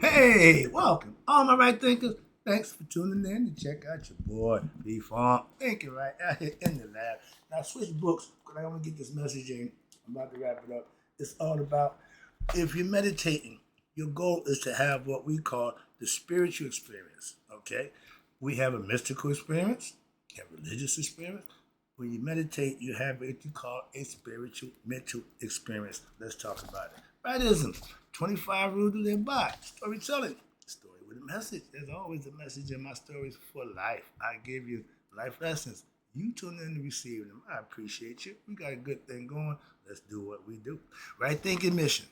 Hey, welcome, all my right thinkers. Thanks for tuning in to check out your boy, B Farm. Thinking right out here in the lab. Now, switch books because I want to get this message in. I'm about to wrap it up. It's all about if you're meditating, your goal is to have what we call the spiritual experience. Okay? We have a mystical experience, you have a religious experience. When you meditate, you have what you call a spiritual mental experience. Let's talk about it. Rightism, 25 rules to live by. Storytelling, story with a message. There's always a message in my stories for life. I give you life lessons. You tune in to receive them. I appreciate you. We got a good thing going. Let's do what we do. Right thinking mission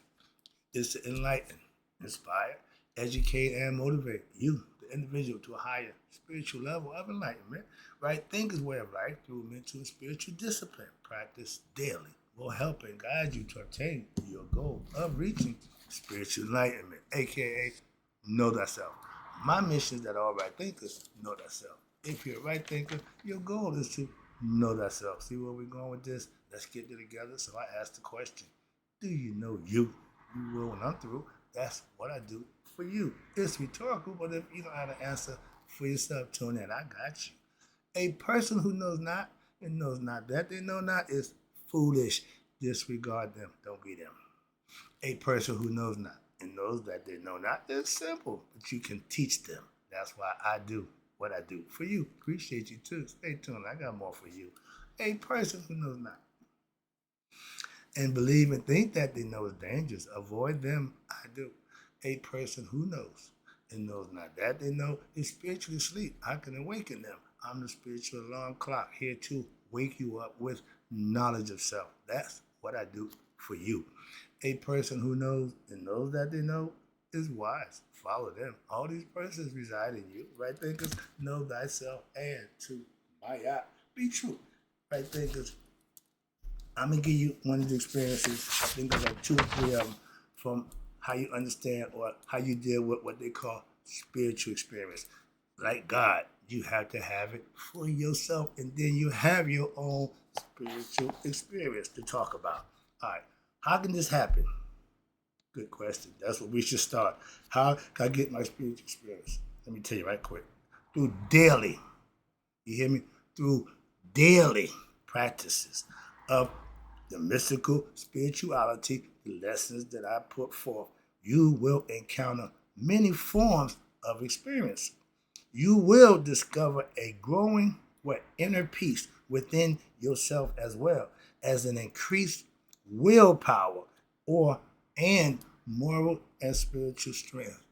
is to enlighten, inspire, educate, and motivate you, the individual, to a higher spiritual level of enlightenment. Right thinkers way of life through mental and spiritual discipline. Practice daily will help and guide you to attain your goal of reaching spiritual enlightenment, aka know thyself. My mission is that all right thinkers know thyself. If you're a right thinker, your goal is to know thyself. See where we're going with this? Let's get it together. So I asked the question, do you know you? You will when I'm through. That's what I do for you. It's rhetorical, but if you don't have an answer for yourself, tune in. I got you. A person who knows not and knows not that they know not is foolish. Disregard them. Don't be them. A person who knows not and knows that they know not is simple, but you can teach them. That's why I do what I do for you. Appreciate you too. Stay tuned. I got more for you. A person who knows not and believe and think that they know is dangerous. Avoid them. I do. A person who knows and knows not that they know is spiritually asleep. I can awaken them. I'm the spiritual alarm clock here to wake you up with knowledge of self. That's what I do for you. A person who knows and knows that they know is wise. Follow them. All these persons reside in you. Right thinkers, know thyself and to Maya. Be true. Right thinkers, I'm gonna give you one of the experiences. I think there's like two or three of them from how you understand or how you deal with what they call spiritual experience. Like God, you have to have it for yourself, and then you have your own spiritual experience to talk about. All right, how can this happen? Good question. That's what we should start. How can I get my spiritual experience? Let me tell you right quick. Through daily, you hear me? Through daily practices of the mystical spirituality, the lessons that I put forth, you will encounter many forms of experience. You will discover a growing inner peace within yourself as well as an increased willpower or and moral and spiritual strength.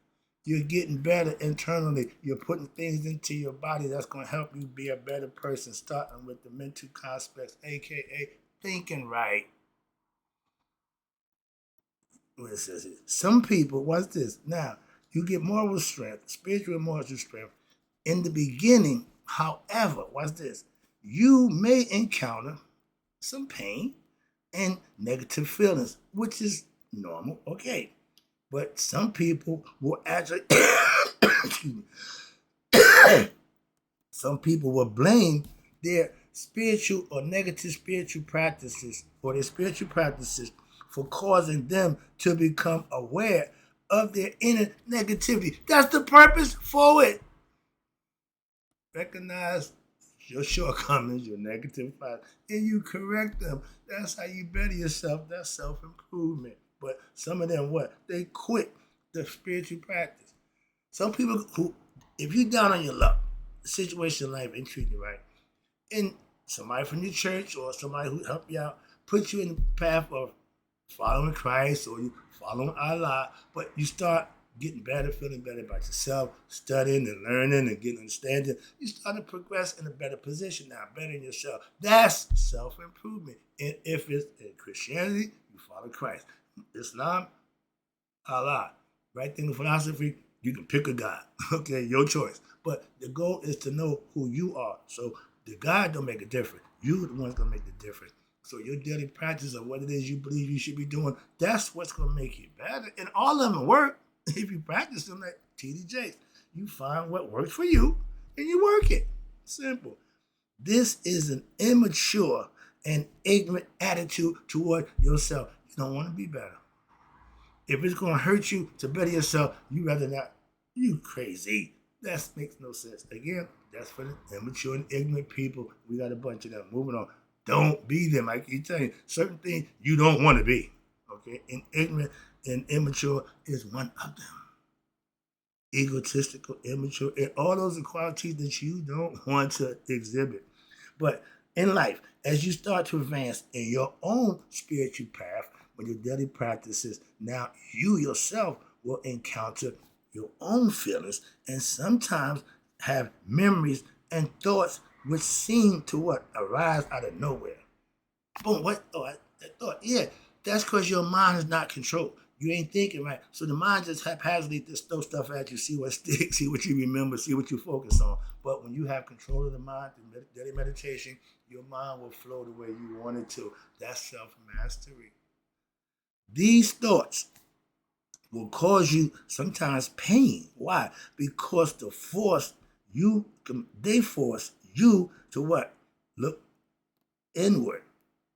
You're getting better internally. You're putting things into your body that's going to help you be a better person, starting with the mental aspects, aka thinking right. What it says here. Some people, watch this. Now, you get moral strength, spiritual and moral strength in the beginning. However, watch this. You may encounter some pain and negative feelings, which is normal, okay. But some people will actually, excuse me, some people will blame their spiritual or negative spiritual practices or their spiritual practices for causing them to become aware of their inner negativity. That's the purpose for it. Recognize your shortcomings, your negative thoughts, and you correct them. That's how you better yourself. That's self-improvement. But some of them, what? They quit the spiritual practice. Some people who, if you down on your luck, the situation in life ain't treating you right, and somebody from your church or somebody who helped you out put you in the path of following Christ or you following Allah, but you start getting better, feeling better about yourself, studying and learning and getting understanding, you start to progress in a better position now, better in yourself. That's self-improvement. And if it's in Christianity, you follow Christ. Islam, Allah. Right thing of philosophy, you can pick a God. Okay, your choice. But the goal is to know who you are. So the God don't make a difference. You the one's gonna make the difference. So your daily practice of what it is you believe you should be doing, that's what's gonna make you better. And all of them work if you practice them like TDJs. You find what works for you and you work it. Simple. This is an immature and ignorant attitude toward yourself. You don't want to be better. If it's going to hurt you to better yourself, you rather not. You crazy. That makes no sense. Again, that's for the immature and ignorant people. We got a bunch of them. Moving on. Don't be them. I keep telling you, certain things you don't want to be. Okay? And ignorant and immature is one of them. Egotistical, immature, and all those are qualities that you don't want to exhibit. But in life, as you start to advance in your own spiritual path, with your daily practices, now you yourself will encounter your own feelings and sometimes have memories and thoughts which seem to what? Arise out of nowhere. Boom, what? Oh, that thought. Yeah, that's because your mind is not controlled. You ain't thinking right. So the mind just haphazardly just throw stuff at you, see what sticks, see what you remember, see what you focus on. But when you have control of the mind through daily meditation, your mind will flow the way you want it to. That's self-mastery. These thoughts will cause you sometimes pain. Why? Because they force you to what? Look inward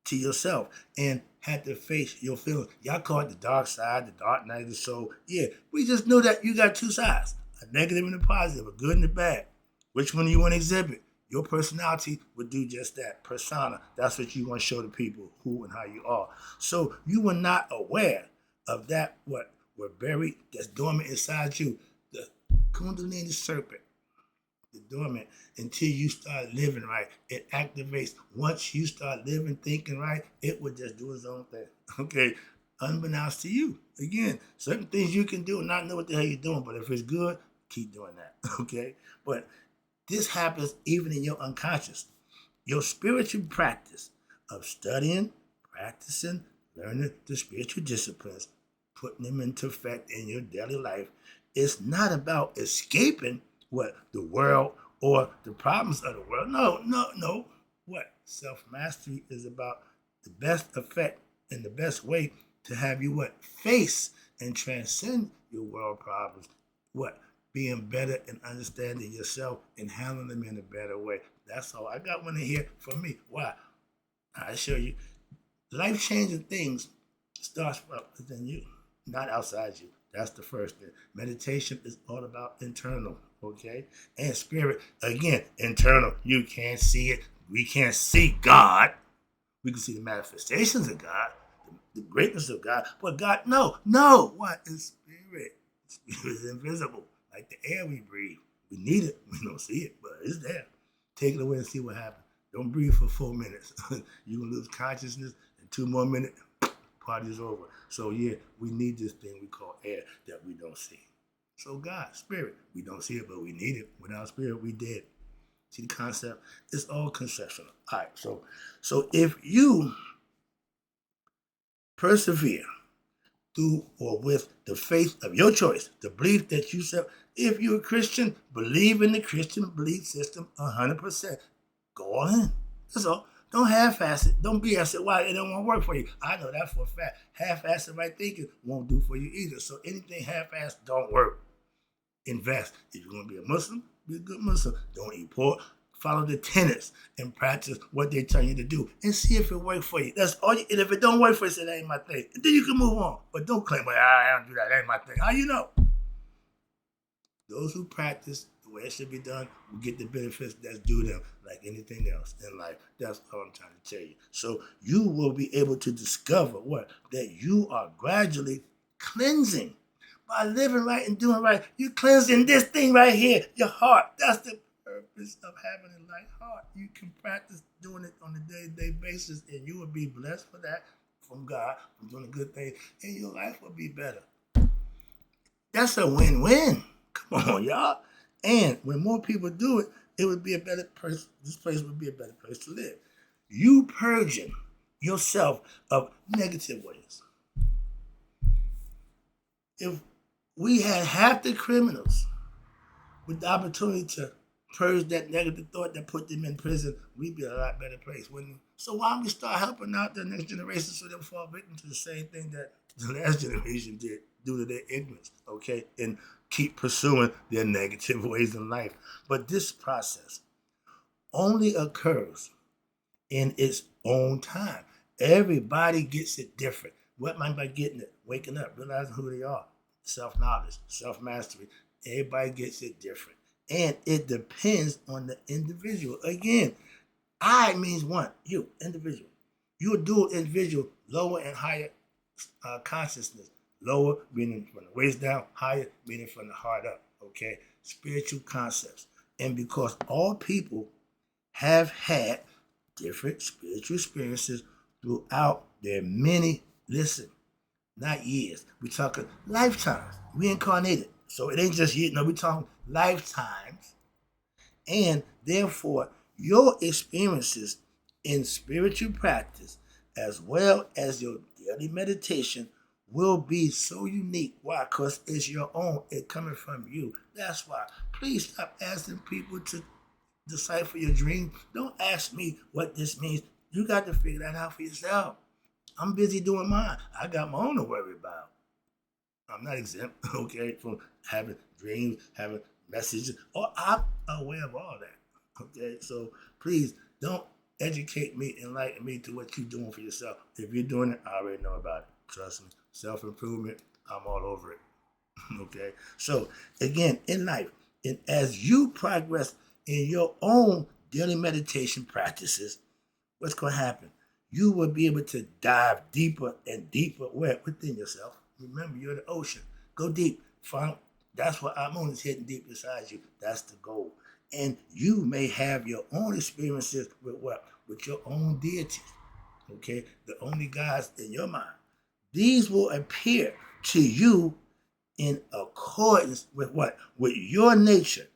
to yourself and have to face your feelings. Y'all call it the dark side, the dark night of the soul. Yeah, we just know that you got two sides, a negative and a positive, a good and a bad. Which one do you want to exhibit? Your personality would do just that. Persona. That's what you want to show the people who and how you are. So you were not aware of that what were buried, that's dormant inside you. The Kundalini serpent, the dormant, until you start living right. It activates. Once you start living, thinking right, it will just do its own thing. Okay? Unbeknownst to you. Again, certain things you can do and not know what the hell you're doing, but if it's good, keep doing that. Okay? But this happens even in your unconscious. Your spiritual practice of studying, practicing, learning the spiritual disciplines, putting them into effect in your daily life, is not about escaping what the world or the problems of the world. No. What? Self-mastery is about the best effect and the best way to have you what? Face and transcend your world problems. What? Being better and understanding yourself and handling them in a better way. That's all. I got one in here for me. Why? I show you. Life-changing things starts within you, not outside you. That's the first thing. Meditation is all about internal, okay? And spirit, again, internal. You can't see it. We can't see God. We can see the manifestations of God, the greatness of God. But God, no. What is spirit? Spirit is invisible. Like the air we breathe. We need it. We don't see it, but it's there. Take it away and see what happens. Don't breathe for 4 minutes. You're going to lose consciousness in 2 more minutes. Party's over. So yeah, we need this thing we call air that we don't see. So God, spirit, we don't see it, but we need it. Without spirit, we dead. See the concept? It's all conceptual. All right, so if you persevere through or with the faith of your choice, the belief that you said, if you're a Christian, believe in the Christian belief system 100%. Go all in. That's all. Don't half-ass it. Don't BS it. Why? It don't want to work for you. I know that for a fact. Half-assed right thinking won't do for you either. So anything half-assed don't work. Invest. If you're going to be a Muslim, be a good Muslim. Don't eat pork. Follow the tenets and practice what they tell you to do and see if it works for you. That's all. And if it don't work for you, say that ain't my thing. And then you can move on. But don't claim, well, I don't do that. That ain't my thing. How you know? Those who practice the way it should be done will get the benefits that's due them like anything else in life. That's all I'm trying to tell you. So you will be able to discover what? That you are gradually cleansing. By living right and doing right, you're cleansing this thing right here, your heart. That's the purpose of having a light heart. You can practice doing it on a day-to-day basis, and you will be blessed for that from God, from doing a good thing, and your life will be better. That's a win-win. Come on, y'all. And when more people do it, it would be a better place. This place would be a better place to live. You purging yourself of negative ways. If we had half the criminals with the opportunity to purge that negative thought that put them in prison, we'd be a lot better place, wouldn't we? So why don't we start helping out the next generation so they'll fall victim to the same thing that the last generation did due to their ignorance, okay? And keep pursuing their negative ways in life. But this process only occurs in its own time. Everybody gets it different. What am I by getting it? waking up, realizing who they are, self-knowledge, self-mastery. Everybody gets it different. And it depends on the individual. Again, I means one, you, individual. You're a dual individual, lower and higher consciousness. Lower meaning from the waist down, higher meaning from the heart up. Okay? Spiritual concepts. And because all people have had different spiritual experiences throughout their many, listen, not years. We're talking lifetimes, reincarnated. So it ain't just years, no, we're talking lifetimes. And therefore, your experiences in spiritual practice, as well as your daily meditation, will be so unique. Why? Because it's your own. It's coming from you. That's why. Please stop asking people to decipher your dream. Don't ask me what this means. You got to figure that out for yourself. I'm busy doing mine. I got my own to worry about. I'm not exempt, okay, from having dreams, having messages, or I'm aware of all that. Okay, so please don't educate me, enlighten me to what you're doing for yourself. If you're doing it, I already know about it. Trust me. Self-improvement, I'm all over it. Okay, so again, in life, and as you progress in your own daily meditation practices, what's going to happen? You will be able to dive deeper and deeper within yourself. Remember, you're the ocean. Go deep. That's what our moon is hitting deep inside you. That's the goal. And you may have your own experiences with what? With your own deities. Okay? The only gods in your mind. These will appear to you in accordance with what? With your nature,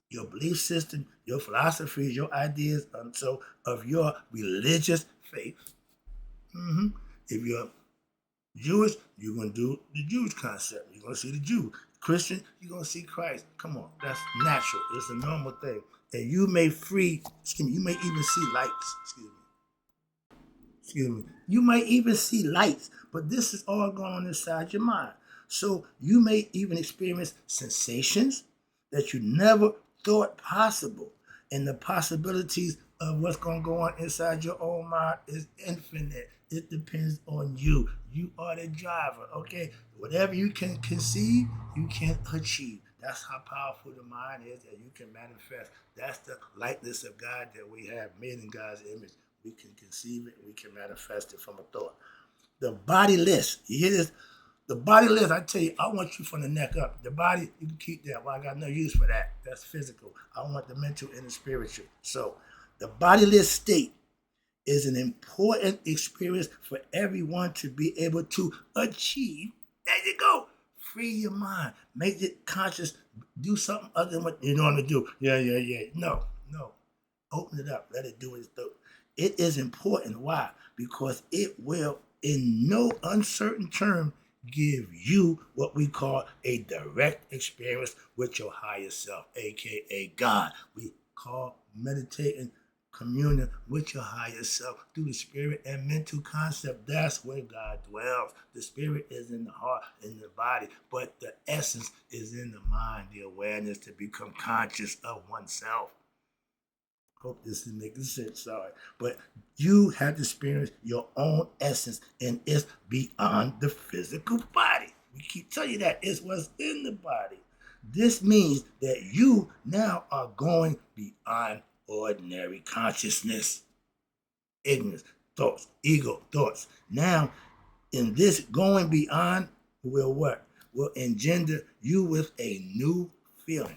your belief system, your philosophies, your ideas, and so of your religious faith. If you're Jewish, you're going to do the Jewish concept. You're going to see the Jew. Christian, you're going to see Christ. Come on, that's natural. It's a normal thing. And you may you may even see lights. Excuse me. You might even see lights, but this is all going on inside your mind. So you may even experience sensations that you never thought possible. And the possibilities of what's going to go on inside your own mind is infinite. It depends on you. You are the driver, okay? Whatever you can conceive, you can achieve. That's how powerful the mind is that you can manifest. That's the likeness of God that we have, made in God's image. We can conceive it, we can manifest it from a thought. The body list, you hear this? The body list, I tell you, I want you from the neck up. The body, you can keep that. Well, I got no use for that. That's physical. I want the mental and the spiritual. So the body list state is an important experience for everyone to be able to achieve. There you go. Free your mind. Make it conscious. Do something other than what you normally do. Yeah. No. Open it up. Let it do its thing. It is important. Why? Because it will, in no uncertain term, give you what we call a direct experience with your higher self, aka God. We call meditating communion with your higher self through the spirit and mental concept. That's where God dwells. The spirit is in the heart, in the body, but the essence is in the mind, the awareness to become conscious of oneself. Hope this is making sense, sorry. But you have to experience your own essence, and it's beyond the physical body. We keep telling you that it's what's in the body. This means that you now are going beyond ordinary consciousness, ignorance, thoughts, ego, thoughts. Now, in this going beyond will what? Will engender you with a new feeling.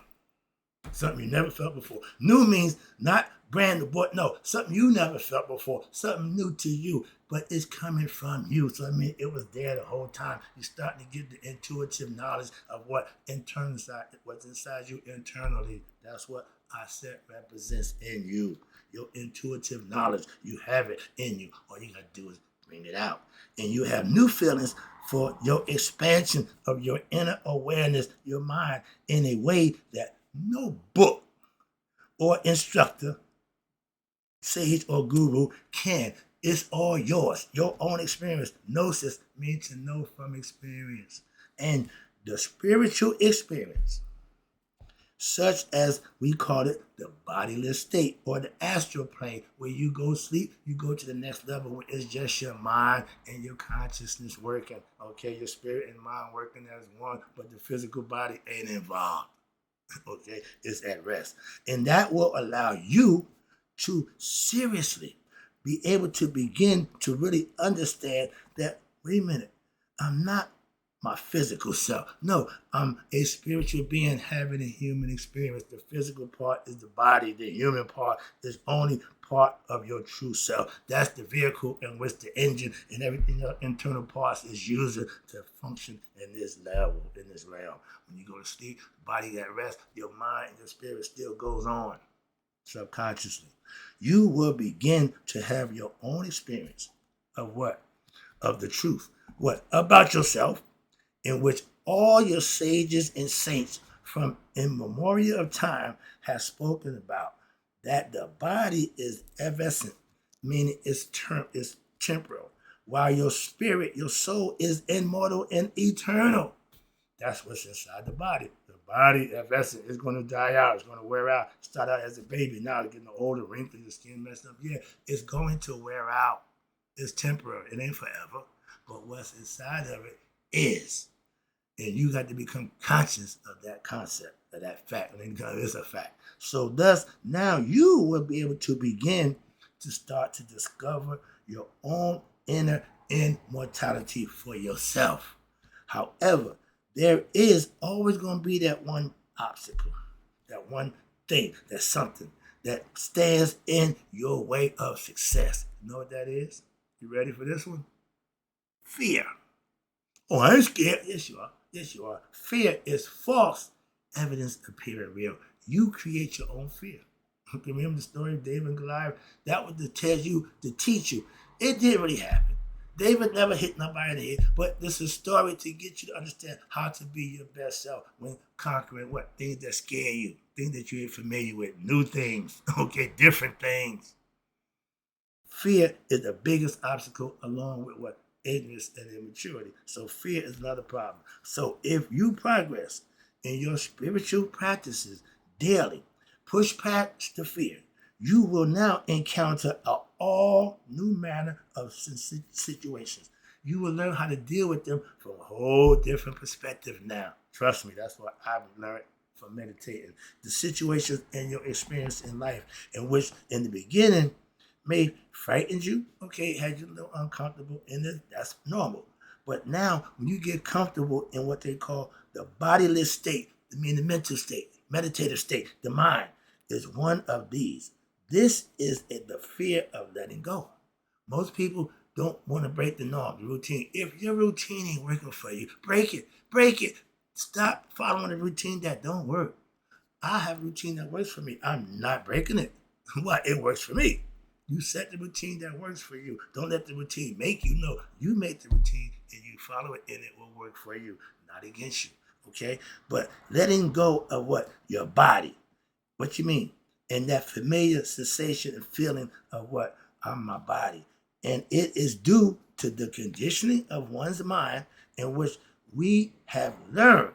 Something you never felt before. New means not brand new, but no, something you never felt before, something new to you, but it's coming from you. So, I mean, it was there the whole time. You're starting to get the intuitive knowledge of what's inside you internally. That's what I said represents in you. Your intuitive knowledge, you have it in you. All you got to do is bring it out. And you have new feelings for your expansion of your inner awareness, your mind, in a way that no book or instructor, sage or guru can. It's all yours, your own experience. Gnosis means to know from experience. And the spiritual experience such as we call it the bodiless state or the astral plane, where you go sleep, you go to the next level where it's just your mind and your consciousness working. Okay, your spirit and mind working as one, but the physical body ain't involved. Okay, it's at rest. And that will allow you to seriously be able to begin to really understand that, wait a minute, I'm not my physical self. No, I'm a spiritual being having a human experience. The physical part is the body. The human part is only part of your true self. That's the vehicle in which the engine and everything else, internal parts, is using to function in this level, in this realm. When you go to sleep, body at rest, your mind and your spirit still goes on subconsciously. You will begin to have your own experience of what? Of the truth. What? About yourself, in which all your sages and saints from in memorial of time have spoken about, that the body is evanescent, meaning it's temporal, while your spirit, your soul, is immortal and eternal. That's what's inside the body. The body, evanescent, is going to die out. It's going to wear out. Start out as a baby. Now it's getting older, wrinkly, the skin messed up. Yeah, it's going to wear out. It's temporary. It ain't forever. But what's inside of it is. And you got to become conscious of that concept, of that fact. And it's a fact. So thus, now you will be able to begin to start to discover your own inner immortality for yourself. However, there is always going to be that one obstacle, that one thing, that something that stands in your way of success. You know what that is? You ready for this one? Fear. Oh, I ain't scared. Yes, you are. Yes, you are. Fear is false evidence appearing real. You create your own fear. Okay, remember the story of David and Goliath? That was to tell you, to teach you. It didn't really happen. David never hit nobody in the head, but this is a story to get you to understand how to be your best self when conquering what? Things that scare you, things that you ain't familiar with, new things, okay, different things. Fear is the biggest obstacle along with what? Ignorance and immaturity. So fear is another problem. So if you progress in your spiritual practices daily, push past the fear, you will now encounter all new manner of situations. You will learn how to deal with them from a whole different perspective now. Trust me, that's what I've learned from meditating. The situations and your experience in life, in which in the beginning may frighten you, okay, had you a little uncomfortable in this, that's normal. But now, when you get comfortable in what they call the bodiless state, I mean the mental state, meditative state, the mind is one of these. This is the fear of letting go. Most people don't want to break the norm, the routine. If your routine ain't working for you, break it, break it. Stop following a routine that don't work. I have a routine that works for me. I'm not breaking it. Why? It works for me. You set the routine that works for you. Don't let the routine make you. No, you make the routine and you follow it, and it will work for you, not against you. Okay? But letting go of what? Your body. What you mean? And that familiar sensation and feeling of what? I'm my body. And it is due to the conditioning of one's mind, in which we have learned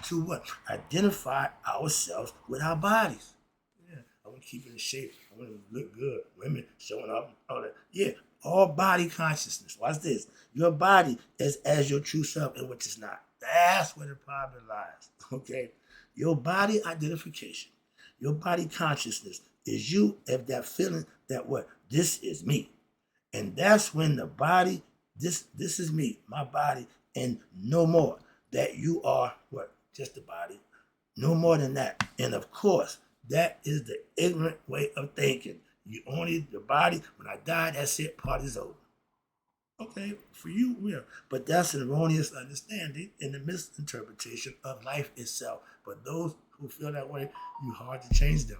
to what? Identify ourselves with our bodies. I want to keep it in shape. I want to look good. Women showing up, all that. Yeah, all body consciousness. Watch this. Your body is as your true self, and which is not. That's where the problem lies. Okay? Your body identification, your body consciousness is you of that feeling that what? This is me. And that's when the body, this is me, my body, and no more. That you are what? Just the body. No more than that. And of course, that is the ignorant way of thinking. You only the body. When I die, that's it. Party's over. Okay, for you, yeah. But that's an erroneous understanding and a misinterpretation of life itself. But those who feel that way, you hard to change them.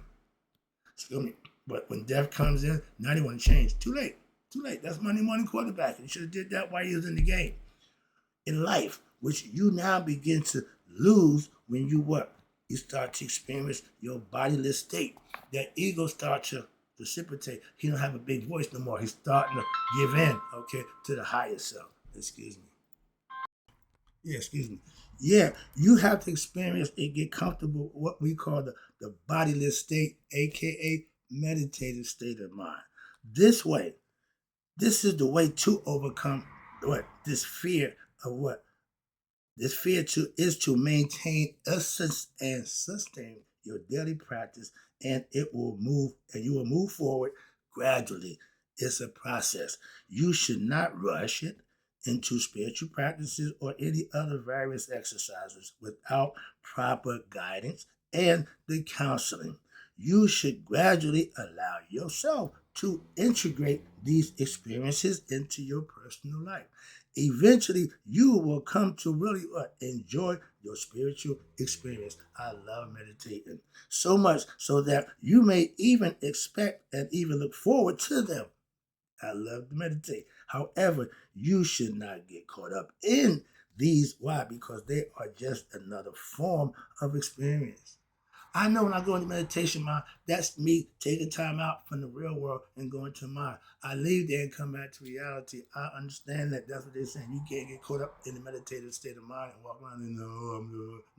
Excuse me. But when death comes in, now they want to change. Too late. Too late. That's money quarterback. You should have did that while you was in the game. In life, which you now begin to lose when you what? You start to experience your bodiless state. That ego starts to precipitate. He don't have a big voice no more. He's starting to give in, okay, to the higher self. Excuse me. Yeah, excuse me. Yeah, you have to experience and get comfortable with what we call the bodiless state, aka meditative state of mind. This way, this is the way to overcome what this fear of what this fear to is to maintain essence and sustain your daily practice, and it will move and you will move forward gradually. It's a process. You should not rush it into spiritual practices or any other various exercises without proper guidance and the counseling. You should gradually allow yourself to integrate these experiences into your personal life. Eventually, you will come to really enjoy your spiritual experience. I love meditating so much so that you may even expect and even look forward to them. I love to meditate. However, you should not get caught up in these. Why? Because they are just another form of experience. I know when I go into meditation, that's me taking time out from the real world and going to mine. I leave there and come back to reality. I understand that that's what they're saying. You can't get caught up in the meditative state of mind and walk around and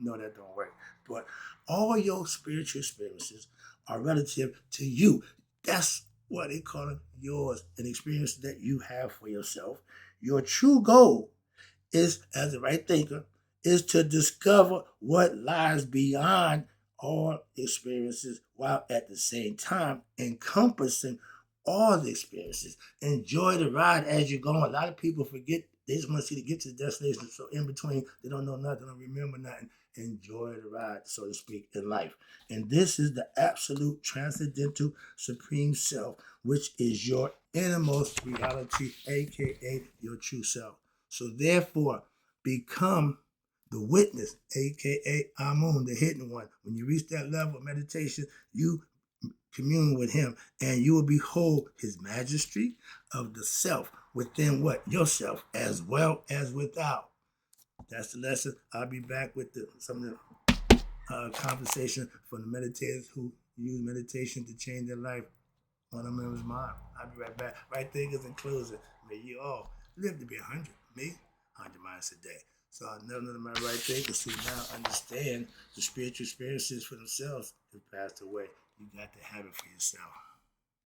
no, that don't work. But all your spiritual experiences are relative to you. That's what they call it yours, an experience that you have for yourself. Your true goal is, as a right thinker, is to discover what lies beyond all experiences while at the same time encompassing all the experiences. Enjoy the ride as you're going. A lot of people forget they just want to see to get to the destination. So in between, they don't know nothing, don't remember nothing. Enjoy the ride, so to speak, in life. And this is the absolute transcendental supreme self, which is your innermost reality, aka your true self. So therefore, become the witness, aka Amun, the hidden one. When you reach that level of meditation, you commune with him and you will behold his majesty of the self within what? Yourself as well as without. That's the lesson. I'll be back with some of the conversation from the meditators who use meditation to change their life. One of them is mine. I'll be right back. Right thinkers in closing. May you all live to be 100. Me, 100 miles a day. So none of my right thinkers who now understand the spiritual experiences for themselves have passed away. You got to have it for yourself.